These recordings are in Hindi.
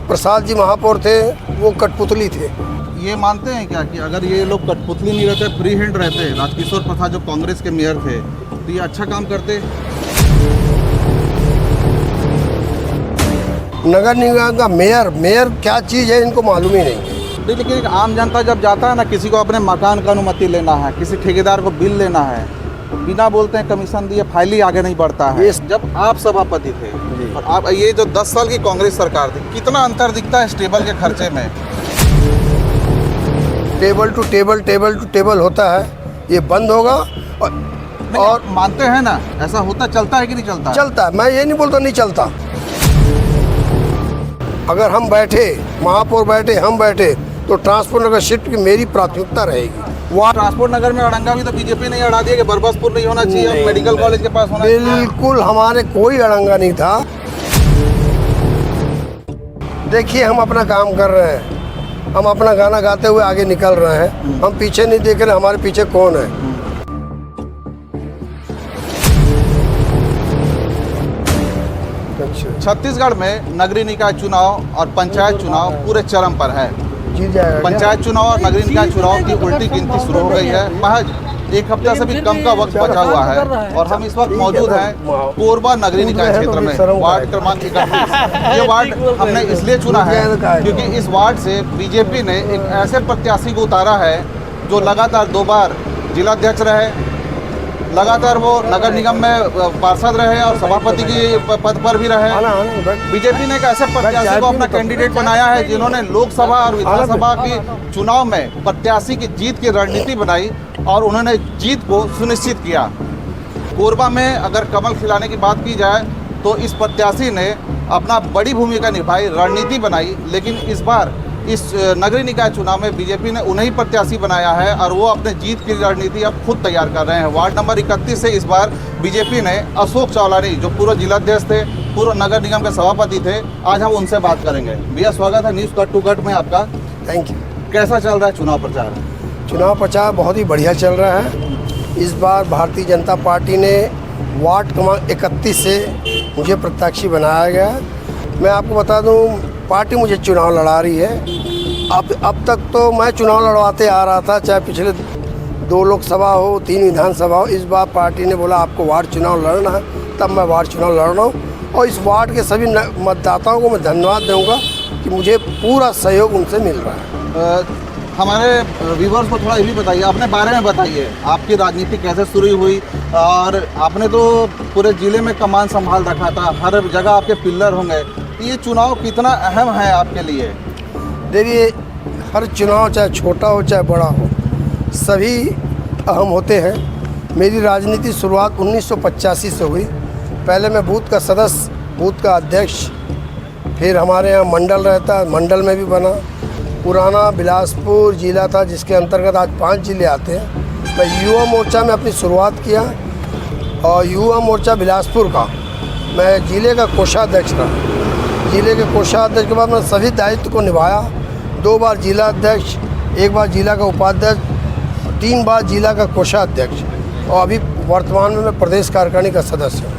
प्रसाद जी महापौर थे वो कठपुतली थे। ये मानते हैं क्या कि अगर ये लोग कठपुतली नहीं रहते, फ्री हैंड रहते, राजकिशोर प्रसाद जो कांग्रेस के मेयर थे, तो ये अच्छा काम करते? नगर निगम का मेयर क्या चीज़ है इनको मालूम ही नहीं। लेकिन एक आम जनता जब जाता है ना, किसी को अपने मकान का अनुमति लेना है, किसी ठेकेदार को बिल लेना है, बिना बोलते हैं कमीशन दिए फाइल ही आगे नहीं बढ़ता है। जब आप सभापति थे और आप ये जो 10 साल की कांग्रेस सरकार थी, कितना अंतर दिखता है टेबल के खर्चे में? टेबल टू टेबल होता है, ये बंद होगा। और मानते हैं ना, ऐसा होता चलता है कि नहीं चलता? चलता है, मैं ये नहीं बोलता नहीं चलता। अगर हम बैठे, महापौर बैठे, हम बैठे, तो ट्रांसपोर्ट नगर शिफ्ट की मेरी प्राथमिकता रहेगी। वहाँ ट्रांसपोर्ट नगर में अड़ंगा भी तो बीजेपी ने अड़ा दिया कि बरबसपुर नहीं होना चाहिए, मेडिकल कॉलेज के पास होना चाहिए। बिल्कुल हमारे कोई अड़ंगा नहीं था। देखिए हम अपना काम कर रहे हैं, हम अपना गाना गाते हुए आगे निकल रहे हैं, हम पीछे नहीं देख रहे हमारे पीछे कौन है। छत्तीसगढ़ में नगरीय निकाय चुनाव और पंचायत चुनाव पूरे चरम पर है। जीत जाएगा। पंचायत चुनाव और नगरीय निकाय चुनाव की उल्टी गिनती शुरू हो गई है। महज एक हफ्ते से भी कम का वक्त बचा हुआ है और हम इस वक्त मौजूद हैं कोरबा नगरीय निकाय क्षेत्र में, वार्ड क्रमांक 31। ये वार्ड हमने इसलिए चुना है क्योंकि इस वार्ड से बीजेपी ने एक ऐसे प्रत्याशी को उतारा है जो लगातार 2 बार जिलाध्यक्ष रहे, लगातार वो नगर निगम में पार्षद रहे और सभापति की पद पर भी रहे। बीजेपी ने एक ऐसे प्रत्याशी को अपना कैंडिडेट बनाया है जिन्होंने लोकसभा और विधानसभा की चुनाव में प्रत्याशी की जीत की रणनीति बनाई और उन्होंने जीत को सुनिश्चित किया। कोरबा में अगर कमल खिलाने की बात की जाए तो इस प्रत्याशी ने अपना बड़ी भूमिका निभाई, रणनीति बनाई, लेकिन इस बार इस नगरीय निकाय चुनाव में बीजेपी ने उन्हें प्रत्याशी बनाया है और वो अपने जीत की रणनीति अब खुद तैयार कर रहे हैं। वार्ड नंबर 31 से इस बार बीजेपी ने अशोक चौलानी जो पूर्व जिलाध्यक्ष थे, पूर्व नगर निगम के सभापति थे, आज हम उनसे बात करेंगे। भैया स्वागत है न्यूज़ कट टू कट में आपका। Thank you. कैसा चल रहा है चुनाव प्रचार? चुनाव प्रचार बहुत ही बढ़िया चल रहा है। इस बार भारतीय जनता पार्टी ने वार्ड क्रमांक 31 से मुझे प्रत्याशी बनाया गया। मैं आपको बता दूं, पार्टी मुझे चुनाव लड़ा रही है। अब तक तो मैं चुनाव लड़वाते आ रहा था, चाहे पिछले 2 लोकसभा हो, 3 विधानसभा हो। इस बार पार्टी ने बोला आपको वार्ड चुनाव लड़ना है, तब मैं वार्ड चुनाव लड़ रहा हूँ। और इस वार्ड के सभी मतदाताओं को मैं धन्यवाद दूँगा कि मुझे पूरा सहयोग उनसे मिल रहा है। हमारे व्यूवर्स को थोड़ा ये भी बताइए, अपने बारे में बताइए, आपकी राजनीति कैसे शुरू हुई? और आपने तो पूरे ज़िले में कमान संभाल रखा था, हर जगह आपके पिल्लर होंगे, ये चुनाव कितना अहम है आपके लिए? देखिए, हर चुनाव चाहे छोटा हो चाहे बड़ा हो, सभी अहम होते हैं। मेरी राजनीति शुरुआत 1985 से हुई। पहले मैं बूथ का सदस्य, बूथ का अध्यक्ष, फिर हमारे यहाँ मंडल रहता, मंडल में भी बना। पुराना बिलासपुर जिला था जिसके अंतर्गत आज 5 जिले आते हैं। मैं युवा मोर्चा में अपनी शुरुआत किया और युवा मोर्चा बिलासपुर का मैं जिले का कोषाध्यक्ष रहा। जिले के कोषाध्यक्ष के बाद मैं सभी दायित्व को निभाया। 2 बार जिला अध्यक्ष, 1 बार जिला का उपाध्यक्ष, 3 बार जिला का कोषाध्यक्ष और अभी वर्तमान में मैं प्रदेश कार्यकारिणी का सदस्य हूँ।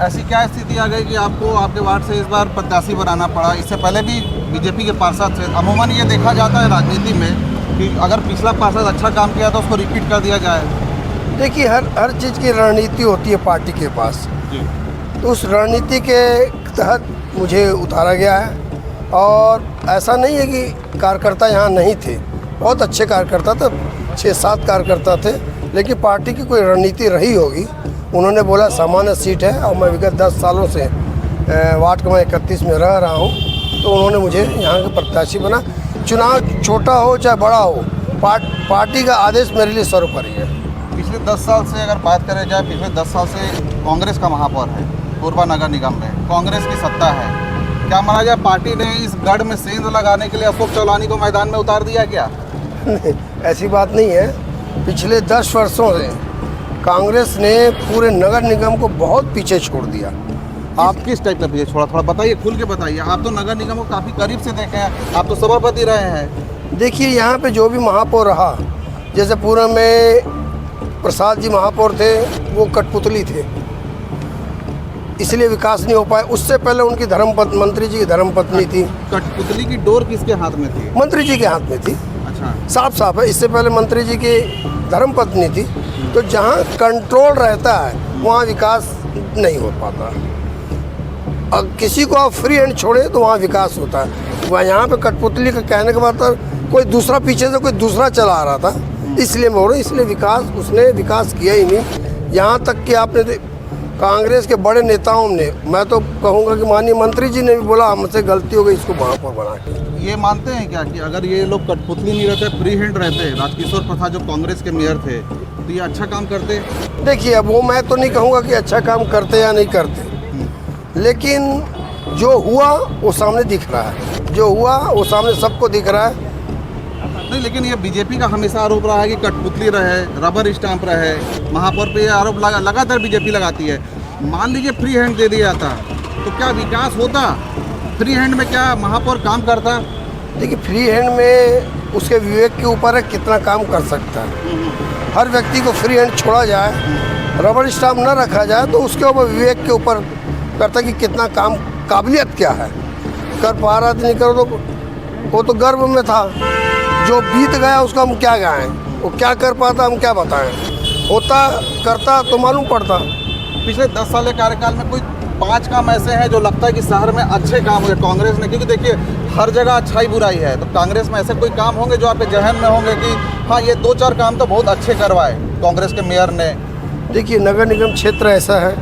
ऐसी क्या स्थिति आ गई कि आपको आपके वार्ड से इस बार प्रत्याशी बनाना पड़ा? इससे पहले भी बीजेपी के पार्षद थे। अमूमन ये देखा जाता है राजनीति में कि अगर पिछला पार्षद अच्छा काम किया तो उसको रिपीट कर दिया जाए। देखिए, हर चीज़ की रणनीति होती है पार्टी के पास जी। तो उस रणनीति के तहत मुझे उतारा गया है। और ऐसा नहीं है कि कार्यकर्ता यहाँ नहीं थे, बहुत अच्छे कार्यकर्ता थे, 6-7 कार्यकर्ता थे, लेकिन पार्टी की कोई रणनीति रही होगी। उन्होंने बोला सामान्य सीट है और मैं विगत 10 सालों से वार्ड क्रमांक 31 में रह रहा हूँ, तो उन्होंने मुझे यहाँ का प्रत्याशी बना। चुनाव छोटा हो चाहे बड़ा हो, पार्टी का आदेश मेरे लिए सर्वोपरि है। पिछले 10 साल से अगर बात करें जाए, पिछले 10 साल से कांग्रेस का महापौर है कोरबा नगर निगम में, कांग्रेस की सत्ता है। क्या माना जाए पार्टी ने इस गढ़ में सेंध लगाने के लिए अशोक चौलानी को मैदान में उतार दिया क्या? ऐसी बात नहीं है। पिछले 10 वर्षों से कांग्रेस ने पूरे नगर निगम को बहुत पीछे छोड़ दिया। आप किस टाइप का पीछे छोड़ा, थोड़ा बताइए, खुल के बताइए। आप तो नगर निगम को काफ़ी करीब से देखे हैं, आप तो सभापति रहे हैं। देखिए, यहाँ पे जो भी महापौर रहा, जैसे पूर्व में प्रसाद जी महापौर थे, वो कठपुतली थे। इसलिए विकास नहीं हो पाया। उससे पहले उनकी मंत्री जी की धर्मपत्नी थी। कठपुतली की डोर किसके हाथ में थी? मंत्री जी के हाथ में थी। अच्छा, साफ साफ है। इससे पहले मंत्री जी की धर्मपत्नी थी। तो जहाँ कंट्रोल रहता है वहाँ विकास नहीं हो पाता। अब किसी को आप फ्री हैंड छोड़े तो वहाँ विकास होता है। वहाँ यहाँ पे कठपुतली का कहने के बाद कोई दूसरा पीछे से कोई दूसरा चला आ रहा था, इसलिए मैं बोल रहा हूँ, इसलिए उसने विकास किया ही नहीं। यहाँ तक कि आपने कांग्रेस के बड़े नेताओं ने, मैं तो कहूँगा कि माननीय मंत्री जी ने भी बोला हमसे गलती हो गई इसको महापौर बना के। ये मानते हैं क्या कि अगर ये लोग कठपुतली नहीं रहते, फ्री हैंड रहते, राजकिशोर प्रसाद जो कांग्रेस के मेयर थे, तो ये अच्छा काम करते? देखिए, अब वो मैं तो नहीं कहूँगा कि अच्छा काम करते या नहीं करते, लेकिन जो हुआ वो सामने दिख रहा है। जो हुआ वो सामने सबको दिख रहा है। नहीं, लेकिन ये बीजेपी का हमेशा आरोप रहा है कि कठपुतली रहे, रबर स्टाम्प रहे। महापौर पे ये आरोप लगातार बीजेपी लगाती है। मान लीजिए फ्री हैंड दे दिया जाता तो क्या विकास होता? फ्री हैंड में क्या महापौर काम करता? देखिए, फ्री हैंड में उसके विवेक के ऊपर है कितना काम कर सकता है। हर व्यक्ति को फ्री हैंड छोड़ा जाए, रबर स्टाम्प न रखा जाए तो उसके ऊपर विवेक के ऊपर करता कि कितना काम, काबिलियत क्या है, कर पा रहा नहीं करो तो वो तो गर्व में था। जो बीत गया उसका हम क्या गाएं, वो क्या कर पाता हम क्या बताएं। होता करता तो मालूम पड़ता। पिछले 10 साल के कार्यकाल में कोई 5 काम ऐसे हैं जो लगता है कि शहर में अच्छे काम हुए कांग्रेस ने? क्योंकि देखिए हर जगह अच्छाई बुराई है, तो कांग्रेस में ऐसे कोई काम होंगे जो आपके जहन में होंगे कि हाँ ये 2-4 काम तो बहुत अच्छे करवाए कांग्रेस के मेयर ने? देखिए, नगर निगम क्षेत्र ऐसा है,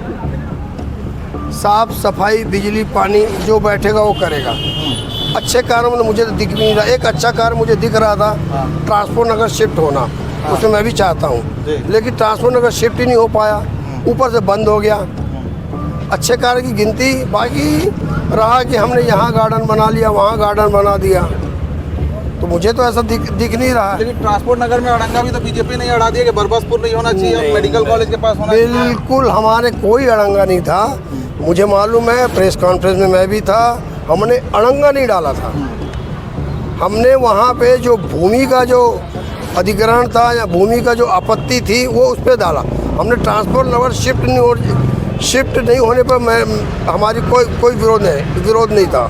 साफ सफाई, बिजली, पानी जो बैठेगा वो करेगा। अच्छे कार्य में मुझे तो दिख भी नहीं रहा। एक अच्छा कार्य मुझे दिख रहा था, ट्रांसपोर्ट नगर शिफ्ट होना, उसमें मैं भी चाहता हूँ, लेकिन ट्रांसपोर्ट नगर शिफ्ट ही नहीं हो पाया, ऊपर से बंद हो गया। अच्छे कार्य की गिनती बाकी रहा कि हमने यहाँ गार्डन बना लिया, वहाँ गार्डन बना दिया, तो मुझे तो ऐसा दिख नहीं रहा। लेकिन ट्रांसपोर्ट नगर में अड़ंगा भी तो बीजेपी ने अड़ा दिया कि बरबसपुर नहीं होना चाहिए, मेडिकल कॉलेज के पास होना चाहिए। बिल्कुल, हमारे कोई अड़ंगा नहीं था। मुझे मालूम है, प्रेस कॉन्फ्रेंस में मैं भी था, हमने अड़ंगा नहीं डाला था। हमने वहाँ पे जो भूमि का जो अधिग्रहण था या भूमि का जो आपत्ति थी वो उस पर डाला। हमने ट्रांसपोर्ट नगर शिफ्ट नहीं होने पर हमारी कोई विरोध नहीं था।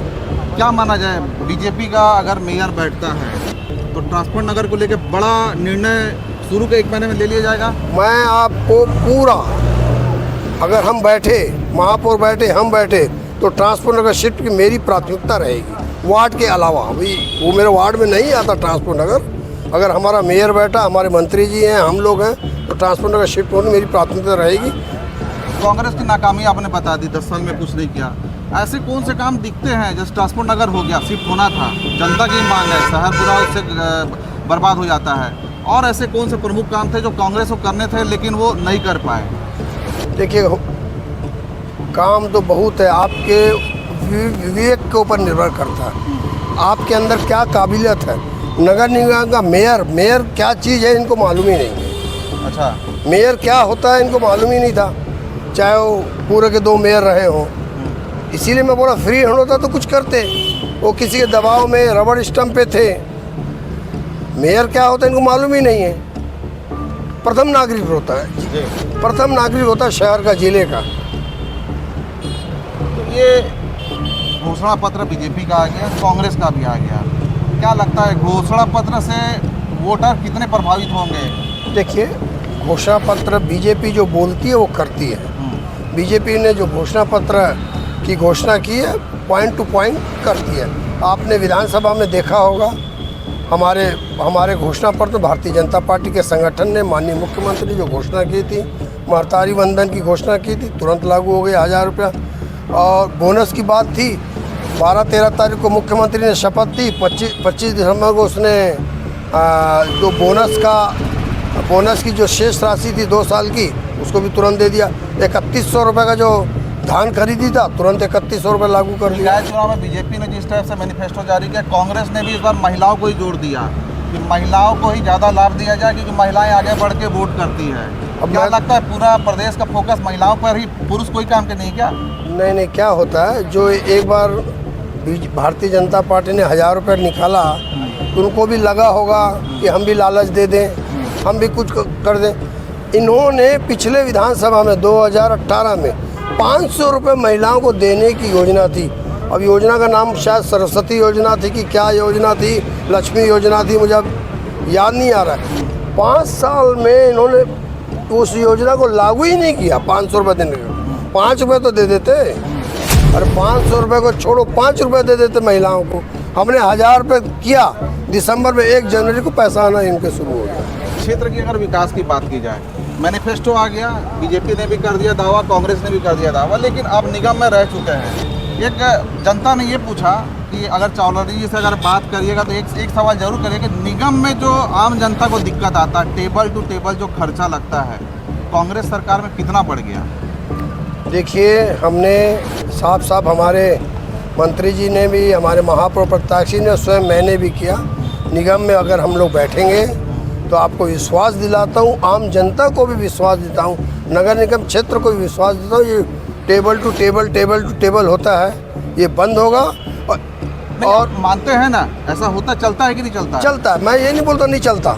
क्या माना जाए, बीजेपी का अगर मेयर बैठता है तो ट्रांसपोर्ट नगर को लेकर बड़ा निर्णय शुरू के 1 महीने में ले लिया जाएगा? मैं आपको पूरा, अगर हम बैठे, महापौर बैठे, हम बैठे, तो ट्रांसपोर्ट नगर शिफ्ट की मेरी प्राथमिकता रहेगी, वार्ड के अलावा। अभी वो मेरे वार्ड में नहीं आता ट्रांसपोर्ट नगर। अगर हमारा मेयर बैठा, हमारे मंत्री जी हैं, हम लोग हैं, तो ट्रांसपोर्ट नगर शिफ्ट होने मेरी प्राथमिकता रहेगी। कांग्रेस की नाकामी आपने बता दी, 10 साल में कुछ नहीं किया। ऐसे कौन से काम दिखते हैं? जैसे ट्रांसपोर्ट नगर हो गया, शिफ्ट होना था, जनता की मांग है, शहर पूरा उससे बर्बाद हो जाता है। और ऐसे कौन से प्रमुख काम थे जो कांग्रेस को करने थे लेकिन वो नहीं कर पाए? देखिए, काम तो बहुत है, आपके विवेक के ऊपर निर्भर करता है, आपके अंदर क्या काबिलियत है। नगर निगम का मेयर क्या चीज़ है इनको मालूम ही नहीं। अच्छा, मेयर क्या होता है इनको मालूम ही नहीं था, चाहे वो पूरे के 2 मेयर रहे हों। इसीलिए मैं बोला फ्री हैंड होता तो कुछ करते, वो किसी के दबाव में रबड़ स्टम्प पे थे। मेयर क्या होता है इनको मालूम ही नहीं है। प्रथम नागरिक होता है, प्रथम नागरिक होता है शहर का, जिले का। तो ये घोषणा पत्र बीजेपी का आ गया, कांग्रेस का भी आ गया। क्या लगता है घोषणा पत्र से वोटर कितने प्रभावित होंगे? देखिए, घोषणा पत्र बीजेपी जो बोलती है वो करती है। बीजेपी ने जो घोषणा पत्र की घोषणा की है, पॉइंट टू पॉइंट करती है। आपने विधानसभा में देखा होगा, हमारे घोषणा पत्र भारतीय जनता पार्टी के संगठन ने, माननीय मुख्यमंत्री ने जो घोषणा की थी, महतारी वंदन की घोषणा की थी, तुरंत लागू हो गया 1000 रुपया। और बोनस की बात थी, 12-13 तारीख को मुख्यमंत्री ने शपथ दी, 25 दिसंबर को उसने जो बोनस की जो शेष राशि थी 2 साल की, उसको भी तुरंत दे दिया। 3100 रुपये का जो धान खरीदी था, तुरंत 3100 रुपये लागू कर दिया। चुनाव में बीजेपी ने जिस टाइप से मैनिफेस्टो जारी किया, कांग्रेस ने भी इस बार महिलाओं को ही जोड़ दिया कि महिलाओं को ही ज़्यादा लाभ दिया जाए, क्योंकि महिलाएं आगे बढ़ के वोट करती है। अब क्या लगता है पूरा प्रदेश का फोकस महिलाओं पर ही, पुरुष कोई काम के नहीं क्या? नहीं, क्या होता है, जो एक बार भारतीय जनता पार्टी ने 1000 रुपये निकाला, उनको भी लगा होगा कि हम भी लालच दे दें, हम भी कुछ कर दें। इन्होंने पिछले विधानसभा में 2018 में 500 रुपये महिलाओं को देने की योजना थी। अब योजना का नाम शायद सरस्वती योजना थी कि क्या योजना थी, लक्ष्मी योजना थी, मुझे अब याद नहीं आ रहा है। 5 साल में इन्होंने उस योजना को लागू ही नहीं किया। 500 रुपये देने का, 5 रुपये तो दे देते, और 500 रुपये को छोड़ो 5 रुपये दे देते महिलाओं को। हमने 1000 रुपये किया, दिसंबर में 1 जनवरी को पैसा आना इनके शुरू हो गया। क्षेत्र की अगर विकास की बात की जाए, मैनिफेस्टो आ गया, बीजेपी ने भी कर दिया दावा, कांग्रेस ने भी कर दिया दावा, लेकिन अब निगम में रह चुके हैं। एक जनता ने ये पूछा कि अगर चौधरी जी से अगर बात करिएगा तो एक सवाल जरूर करिए कि निगम में जो आम जनता को दिक्कत आता है, टेबल टू टेबल जो खर्चा लगता है, कांग्रेस सरकार में कितना बढ़ गया? देखिए, हमने साफ हमारे मंत्री जी ने भी, हमारे महापौर प्रत्याशी ने, स्वयं मैंने भी किया। निगम में अगर हम लोग बैठेंगे तो आपको विश्वास दिलाता हूँ, आम जनता को भी विश्वास देता हूँ, नगर निगम क्षेत्र को भी विश्वास देता हूँ, ये टेबल टू टेबल होता है, ये बंद होगा। और मानते हैं ना, ऐसा होता चलता है कि नहीं चलता? चलता है, मैं ये नहीं बोलता नहीं चलता,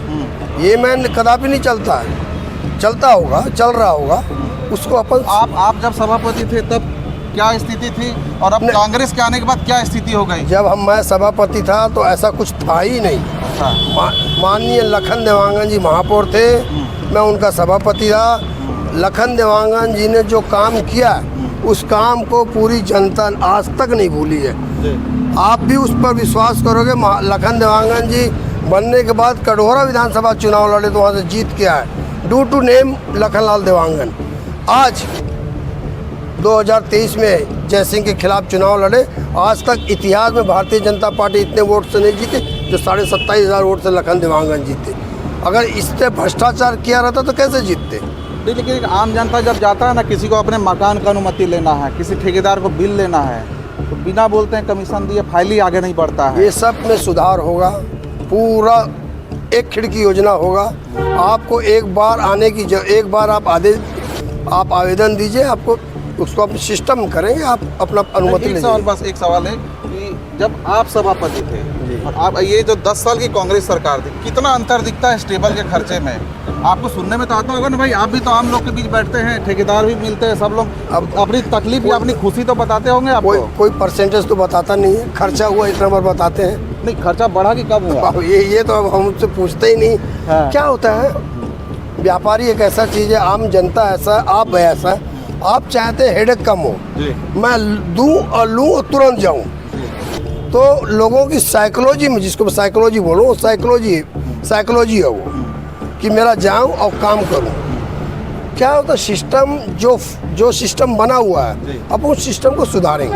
ये मैं कदापि नहीं चलता है, चलता होगा, चल रहा होगा उसको अपन। आप जब सभापति थे तब क्या स्थिति थी, और अब कांग्रेस के आने के बाद क्या स्थिति हो गई? जब मैं सभापति था तो ऐसा कुछ था ही नहीं। माननीय लखन देवांगन जी महापौर थे, मैं उनका सभापति था। लखन देवांगन जी ने जो काम किया, उस काम को पूरी जनता आज तक नहीं भूली है। आप भी उस पर विश्वास करोगे। लखन देवांगन जी बनने के बाद कटघोरा विधानसभा चुनाव लड़े तो वहाँ से जीत के आए, due to name Lakhanlal Dewangan. आज 2023 में जयसिंह के खिलाफ चुनाव लड़े, आज तक इतिहास में भारतीय जनता पार्टी इतने वोट से नहीं जीते जो 27,500 वोट से लखन देवांगन जीते। अगर इससे भ्रष्टाचार किया रहता तो कैसे जीतते? लेकिन आम जनता जब जाता है ना, किसी को अपने मकान का अनुमति लेना है, किसी ठेकेदार को बिल लेना है, तो बिना बोलते हैं कमीशन दिए फाइल ही आगे नहीं बढ़ता है। ये सब में सुधार होगा, पूरा एक खिड़की योजना होगा। आपको एक बार आने की एक बार आप आवेदन दीजिए, आपको उसको आप सिस्टम करेंगे, आप अपना अनुमति लीजिए। बस एक सवाल है कि जब आप सभापति थे और आप ये जो 10 साल की कांग्रेस सरकार थी, कितना अंतर दिखता है स्टेबल के खर्चे में? आपको सुनने में तो आता होगा ना भाई, आप भी तो आम लोग के बीच बैठते हैं, ठेकेदार भी मिलते हैं, सब लोग अब अपनी तकलीफ या अपनी खुशी तो बताते होंगे आपको। कोई परसेंटेज तो बताता नहीं है, खर्चा हुआ इतना बार बताते हैं। नहीं, खर्चा बढ़ा कि कम हुआ? ये तो अब हमसे पूछते ही नहीं। हाँ। क्या होता है, व्यापारी एक ऐसा चीज़ है, आम जनता ऐसा, आप ऐसा है, आप चाहते हैं हेडेक कम हो, मैं दूं और लूं और तुरंत जाऊं। तो लोगों की साइकोलॉजी में, जिसको मैं साइकोलॉजी बोलूँ, साइकोलॉजी है वो कि मेरा जाऊं और काम करूं। क्या होता है, सिस्टम जो सिस्टम बना हुआ है, अब उस सिस्टम को सुधारेंगे।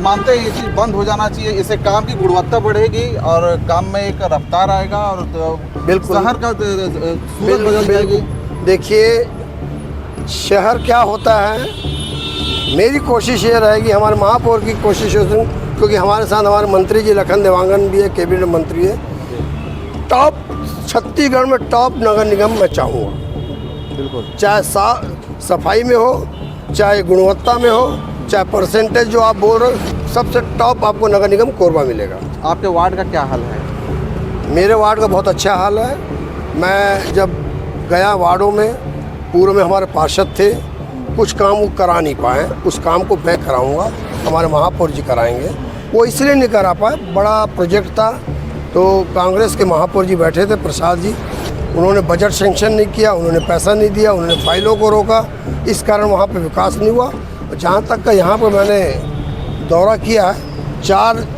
मानते हैं ये चीज़ बंद हो जाना चाहिए, इससे काम की गुणवत्ता बढ़ेगी और काम में एक रफ्तार आएगा और बिल्कुल शहर का सूरत बदल जाएगी। देखिए, शहर क्या होता है, मेरी कोशिश ये रहेगी, हमारे महापौर की कोशिश है, क्योंकि हमारे साथ हमारे मंत्री जी लखन देवांगन भी है, कैबिनेट मंत्री है। टॉप छत्तीसगढ़ में टॉप नगर निगम मैं चाहूँगा, बिल्कुल, चाहे सफाई में हो, चाहे गुणवत्ता में हो, चाहे परसेंटेज जो आप बोल रहे हो, सबसे टॉप आपको नगर निगम कोरबा मिलेगा। आपके वार्ड का क्या हाल है? मेरे वार्ड का बहुत अच्छा हाल है। मैं जब गया वार्डों में, पूर्व में हमारे पार्षद थे, कुछ काम वो करा नहीं पाए, उस काम को मैं कराऊंगा, हमारे महापौर जी कराएंगे। वो इसलिए नहीं करा पाए, बड़ा प्रोजेक्ट था, तो कांग्रेस के महापौर जी बैठे थे, प्रसाद जी, उन्होंने बजट सेंक्शन नहीं किया, उन्होंने पैसा नहीं दिया, उन्होंने फाइलों को रोका, इस कारण वहाँ पे विकास नहीं हुआ। जहाँ तक का यहाँ पर मैंने दौरा किया है,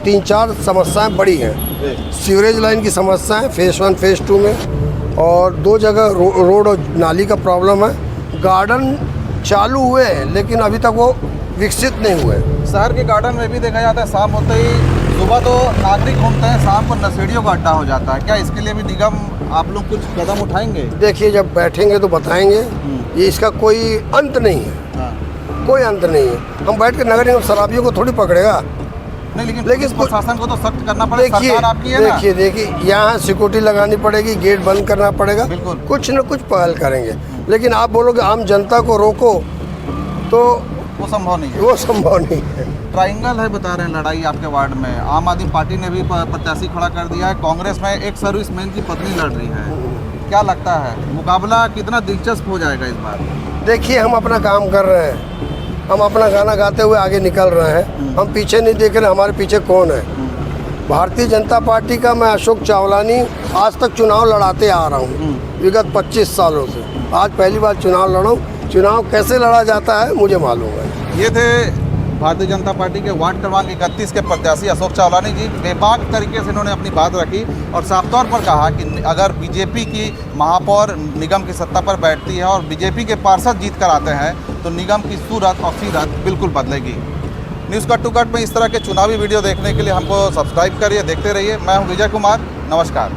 3-4 समस्याएं बड़ी हैं। सीवरेज लाइन की समस्या है फेज़ 1 फेज़ 2 में, और 2 जगह रोड और नाली का प्रॉब्लम है। गार्डन चालू हुए हैं लेकिन अभी तक वो विकसित नहीं हुए। शहर के गार्डन में भी देखा जाता है, शाम होते ही सुबह तो नागरिक घूमते हैं, शाम को नशेड़ियों का अड्डा हो जाता है। क्या इसके लिए भी निगम आप लोग कुछ कदम उठाएंगे? देखिए, जब बैठेंगे तो बताएंगे, ये इसका कोई अंत नहीं है। कोई अंत नहीं है। हम बैठ के नगर निगम शराबियों को थोड़ी पकड़ेगा, नहीं, लेकिन प्रशासन को तो सख्त करना पड़ेगा। सरकार आपकी है ना? देखिए, यहाँ सिक्योरिटी लगानी पड़ेगी, गेट बंद करना पड़ेगा, कुछ न कुछ पहल करेंगे। लेकिन आप बोलोगे आम जनता को रोको, तो वो संभव नहीं है। वो संभव नहीं है। ट्रायंगल है बता रहे हैं लड़ाई आपके वार्ड में। आम आदमी पार्टी ने भी प्रत्याशी खड़ा कर दिया है, कांग्रेस में एक सर्विसमैन की पत्नी लड़ रही है। क्या लगता है मुकाबला कितना दिलचस्प हो जाएगा इस बार? देखिए, हम अपना काम कर रहे हैं, हम अपना गाना गाते हुए आगे निकल रहे हैं, हम पीछे नहीं देख रहे हमारे पीछे कौन है। भारतीय जनता पार्टी का मैं अशोक चावलानी आज तक चुनाव लड़ाते आ रहा हूँ विगत 25 सालों से। आज पहली बार चुनाव लड़ा हूँ। चुनाव कैसे लड़ा जाता है मुझे मालूम है। ये थे भारतीय जनता पार्टी के वार्ड क्रमांक 31 के प्रत्याशी अशोक चावलानी जी। बेबाक तरीके से इन्होंने अपनी बात रखी और साफ तौर पर कहा कि अगर बीजेपी की महापौर निगम की सत्ता पर बैठती है और बीजेपी के पार्षद जीत कर आते हैं तो निगम की सूरत और सीरत बिल्कुल बदलेगी। न्यूज़ कट टू कट में इस तरह के चुनावी वीडियो देखने के लिए हमको सब्सक्राइब करिए, देखते रहिए। मैं हूँ विजय कुमार, नमस्कार।